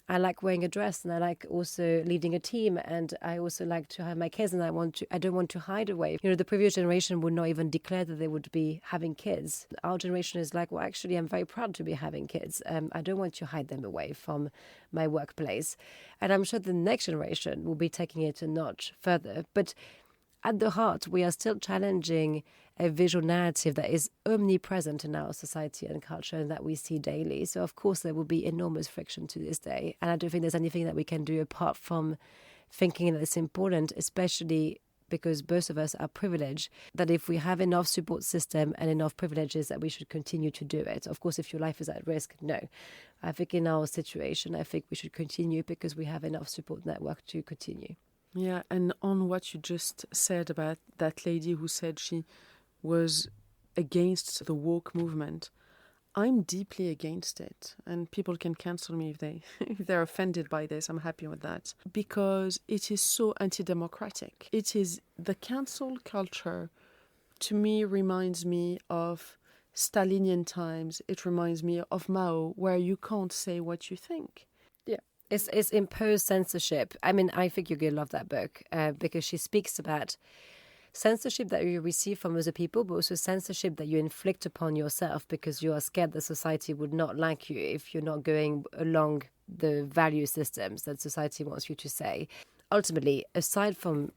I like wearing a dress, and I like also leading a team, and I also like to have my kids, and I don't want to hide away. The previous generation would not even declare that they would be having kids. Our generation is like, well, actually, I'm very proud to be having kids. I don't want to hide them away from my workplace. And I'm sure the next generation will be taking it a notch further. But at the heart, we are still challenging a visual narrative that is omnipresent in our society and culture and that we see daily. So, of course, there will be enormous friction to this day. And I don't think there's anything that we can do apart from thinking that it's important, especially because both of us are privileged, that if we have enough support system and enough privileges, that we should continue to do it. Of course, if your life is at risk, no. I think in our situation, I think we should continue because we have enough support network to continue. Yeah, and on what you just said about that lady who said she was against the woke movement, I'm deeply against it, and people can cancel me if they're offended by this. I'm happy with that, because it is so anti-democratic. It is the cancel culture. To me, reminds me of Stalinian times. It reminds me of Mao, where you can't say what you think. It's imposed censorship. I mean, I think you're going to love that book because she speaks about censorship that you receive from other people, but also censorship that you inflict upon yourself because you are scared that society would not like you if you're not going along the value systems that society wants you to say. Ultimately, aside from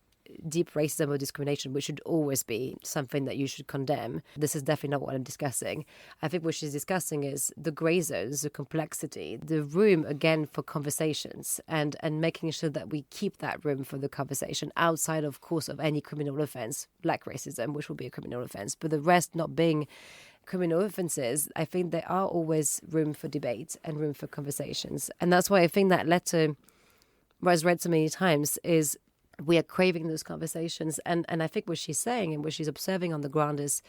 deep racism or discrimination, which should always be something that you should condemn, this is definitely not what I'm discussing. I think what she's discussing is the grey zones, the complexity, the room, again, for conversations and making sure that we keep that room for the conversation outside, of course, of any criminal offence, like racism, which will be a criminal offence, but the rest not being criminal offences. I think there are always room for debate and room for conversations. And that's why I think that letter, what I've read so many times, is we are craving those conversations. And I think what she's saying and what she's observing on the ground is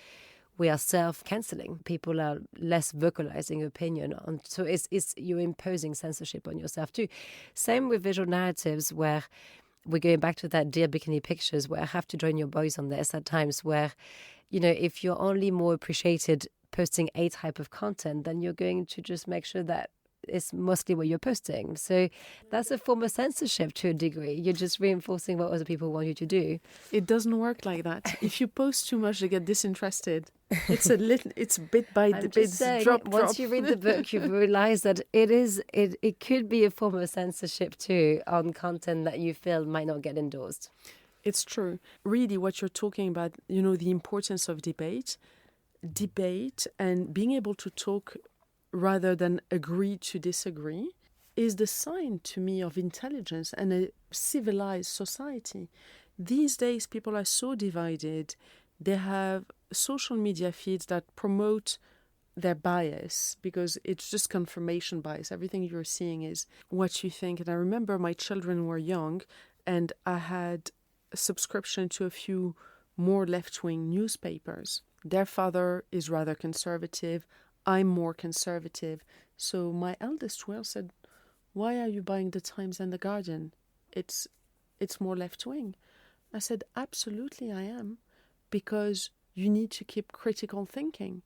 we are self-cancelling. People are less vocalizing opinion on. So it's you're imposing censorship on yourself too. Same with visual narratives, where we're going back to that Dear Bikini Pictures, where I have to join your boys on this at times, where, if you're only more appreciated posting a type of content, then you're going to just make sure that it's mostly what you're posting. So that's a form of censorship to a degree. You're just reinforcing what other people want you to do. It doesn't work like that. If you post too much, they get disinterested. It's bit by bit, drop. Once you read the book, you realize that it could be a form of censorship too on content that you feel might not get endorsed. It's true. Really, what you're talking about, the importance of debate and being able to talk rather than agree to disagree is the sign to me of intelligence and a civilized society. These days, people are so divided. They have social media feeds that promote their bias because it's just confirmation bias. Everything you're seeing is what you think. And I remember my children were young and I had a subscription to a few more left-wing newspapers. Their father is rather conservative. I'm more conservative. So my eldest Will said, "Why are you buying the Times and the Guardian? It's more left-wing." I said, "Absolutely I am, because you need to keep critical thinking.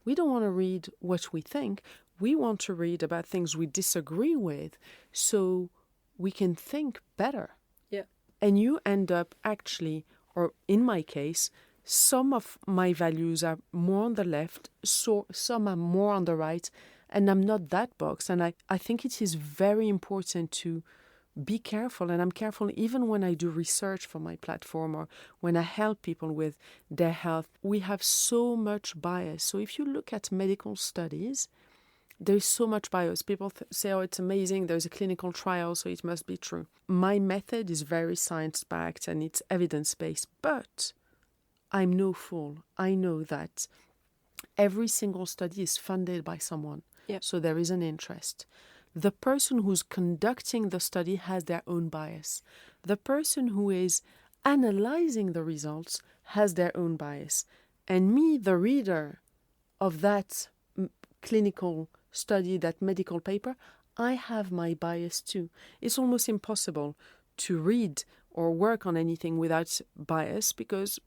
We don't want to read what we think. We want to read about things we disagree with so we can think better." Yeah. And you end up actually, or in my case, some of my values are more on the left, so some are more on the right, and I'm not that box. And I think it is very important to be careful, and I'm careful even when I do research for my platform or when I help people with their health. We have so much bias. So if you look at medical studies, there's so much bias. People say, "Oh, it's amazing, there's a clinical trial, so it must be true." My method is very science-backed and it's evidence-based, but I'm no fool. I know that every single study is funded by someone. Yeah. So there is an interest. The person who's conducting the study has their own bias. The person who is analyzing the results has their own bias. And me, the reader of that clinical study, that medical paper, I have my bias too. It's almost impossible to read or work on anything without bias because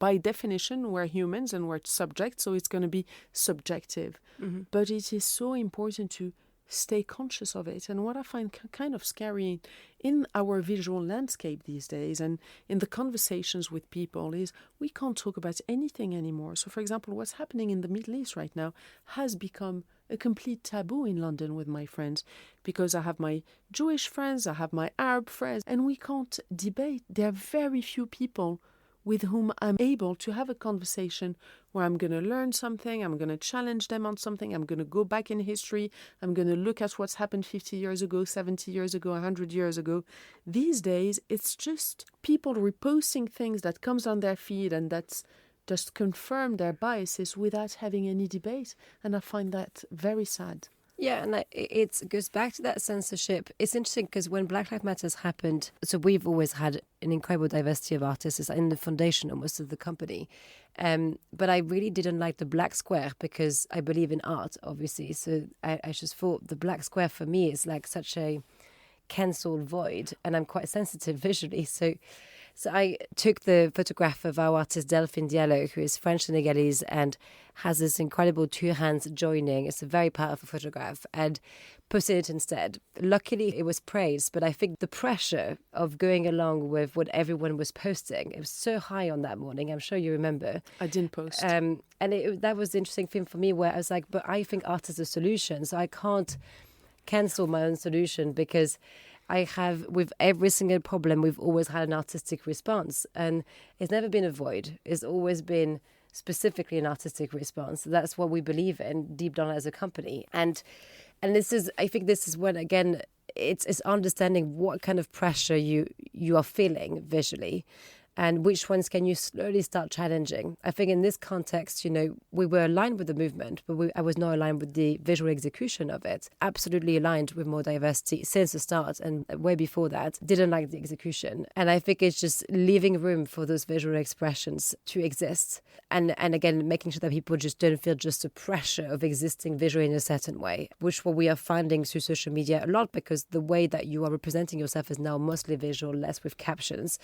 by definition, we're humans and we're subjects, so it's going to be subjective. Mm-hmm. But it is so important to stay conscious of it. And what I find kind of scary in our visual landscape these days and in the conversations with people is we can't talk about anything anymore. So, for example, what's happening in the Middle East right now has become a complete taboo in London with my friends because I have my Jewish friends, I have my Arab friends, and we can't debate. There are very few people with whom I'm able to have a conversation where I'm going to learn something, I'm going to challenge them on something, I'm going to go back in history, I'm going to look at what's happened 50 years ago, 70 years ago, 100 years ago. These days, it's just people reposting things that comes on their feed and that's just confirm their biases without having any debate. And I find that very sad. Yeah, and it goes back to that censorship. It's interesting because when Black Lives Matter happened, so we've always had an incredible diversity of artists. It's in the foundation almost of the company. But I really didn't like the black square because I believe in art, obviously. So I just thought the black square for me is like such a cancelled void, and I'm quite sensitive visually. So I took the photograph of our artist Delphine Diallo, who is French Senegalese and has this incredible two hands joining. It's a very powerful photograph, and posted it instead. Luckily, it was praised, but I think the pressure of going along with what everyone was posting, it was so high on that morning. I'm sure you remember. I didn't post. And that was the interesting thing for me, where I was like, but I think art is a solution, so I can't cancel my own solution because I have, with every single problem, we've always had an artistic response, and it's never been a void. It's always been specifically an artistic response. So that's what we believe in deep down as a company. And this is, I think this is when, again, it's understanding what kind of pressure you are feeling visually and which ones can you slowly start challenging. I think in this context, we were aligned with the movement, but I was not aligned with the visual execution of it. Absolutely aligned with more diversity since the start, and way before that, didn't like the execution. And I think it's just leaving room for those visual expressions to exist. And again, making sure that people just don't feel just the pressure of existing visually in a certain way, which what we are finding through social media a lot, because the way that you are representing yourself is now mostly visual, less with captions.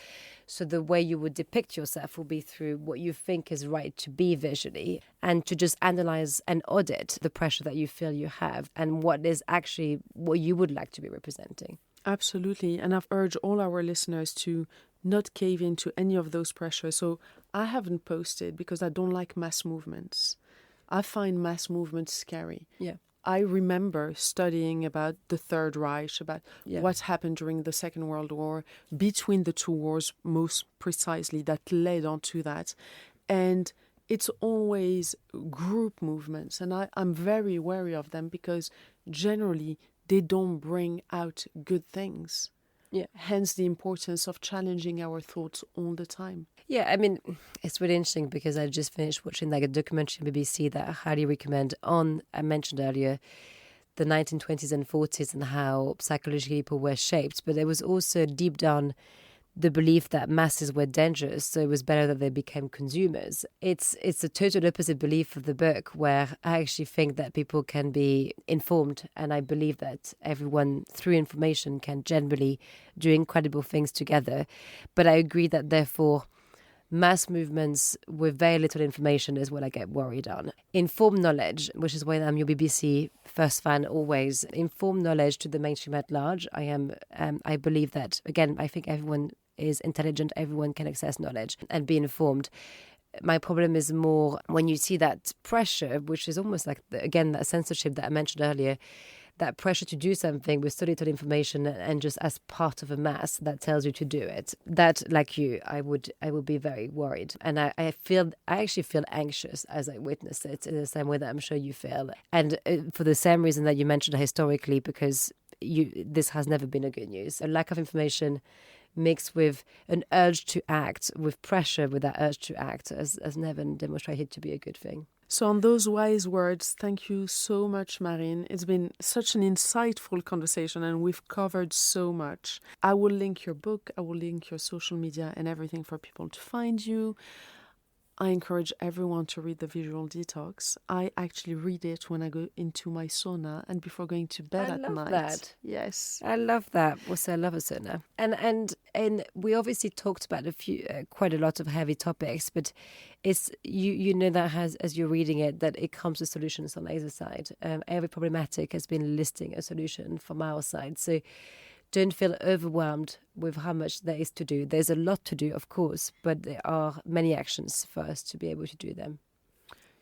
So the way you would depict yourself will be through what you think is right to be visually, and to just analyze and audit the pressure that you feel you have and what is actually what you would like to be representing. Absolutely. And I've urged all our listeners to not cave into any of those pressures. So I haven't posted because I don't like mass movements. I find mass movements scary. Yeah. I remember studying about the Third Reich, about what happened during the Second World War, between the two wars, most precisely, that led on to that. And it's always group movements, and I'm very wary of them because generally they don't bring out good things. Yeah. Hence the importance of challenging our thoughts all the time. Yeah, I mean, it's really interesting because I just finished watching like a documentary on BBC that I highly recommend on, I mentioned earlier, the 1920s and 40s and how psychologically people were shaped. But there was also deep down the belief that masses were dangerous, so it was better that they became consumers. It's a total opposite belief of the book, where I actually think that people can be informed, and I believe that everyone, through information, can generally do incredible things together. But I agree that, therefore, mass movements with very little information is what I get worried on. Informed knowledge, which is why I'm your BBC first fan always. Informed knowledge to the mainstream at large. I believe that, again, I think everyone is intelligent, everyone can access knowledge and be informed. My problem is more when you see that pressure, which is almost like, again, that censorship that I mentioned earlier, that pressure to do something with so little information and just as part of a mass that tells you to do it. That, like you, I would be very worried. And I actually feel anxious as I witness it, in the same way that I'm sure you feel. And for the same reason that you mentioned historically, because this has never been a good news. A lack of information mixed with an urge to act, with pressure with that urge to act, has never demonstrated to be a good thing. So on those wise words, thank you so much, Marine. It's been such an insightful conversation and we've covered so much. I will link your book, I will link your social media and everything for people to find you. I encourage everyone to read The Visual Detox. I actually read it when I go into my sauna and before going to bed at night. I love that. Yes. I love that. Also, I love a sauna. And we obviously talked about quite a lot of heavy topics, but it's you know that as you're reading it, that it comes with solutions on either side. Every problematic has been listing a solution from our side. So don't feel overwhelmed with how much there is to do. There's a lot to do, of course, but there are many actions for us to be able to do them.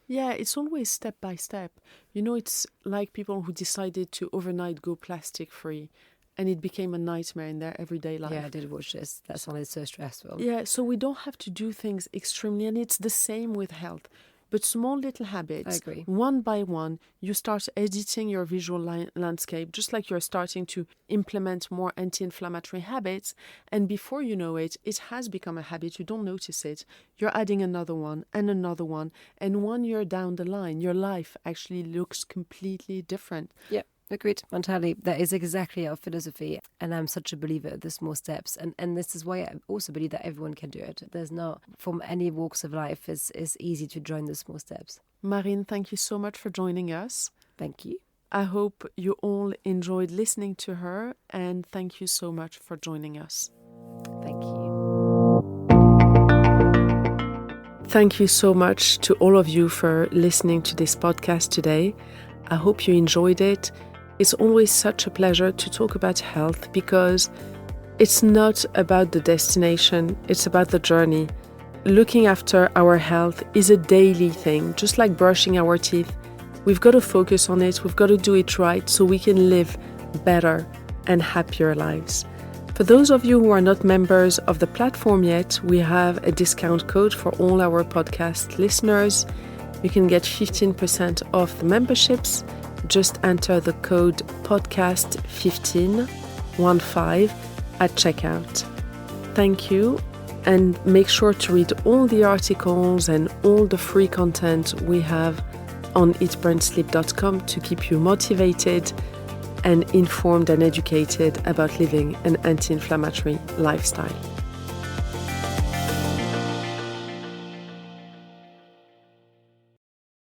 Yeah, it's always step by step. You know, it's like people who decided to overnight go plastic free and it became a nightmare in their everyday life. Yeah, I did watch this. That's why it's so stressful. Yeah, so we don't have to do things extremely, and it's the same with health. But small little habits, I agree. One by one, you start editing your visual landscape, just like you're starting to implement more anti-inflammatory habits. And before you know it, it has become a habit. You don't notice it. You're adding another one and another one. And 1 year down the line, your life actually looks completely different. Yeah. Agreed, entirely. That is exactly our philosophy. And I'm such a believer of the small steps. And this is why I also believe that everyone can do it. There's not, from any walks of life, it's easy to join the small steps. Marine, thank you so much for joining us. Thank you. I hope you all enjoyed listening to her. And thank you so much for joining us. Thank you. Thank you so much to all of you for listening to this podcast today. I hope you enjoyed it. It's always such a pleasure to talk about health because it's not about the destination, it's about the journey. Looking after our health is a daily thing, just like brushing our teeth. We've got to focus on it, we've got to do it right so we can live better and happier lives. For those of you who are not members of the platform yet, we have a discount code for all our podcast listeners. You can get 15% off the memberships. Just enter the code podcast15 at checkout. Thank you, and make sure to read all the articles and all the free content we have on eatburnsleep.com to keep you motivated and informed and educated about living an anti-inflammatory lifestyle.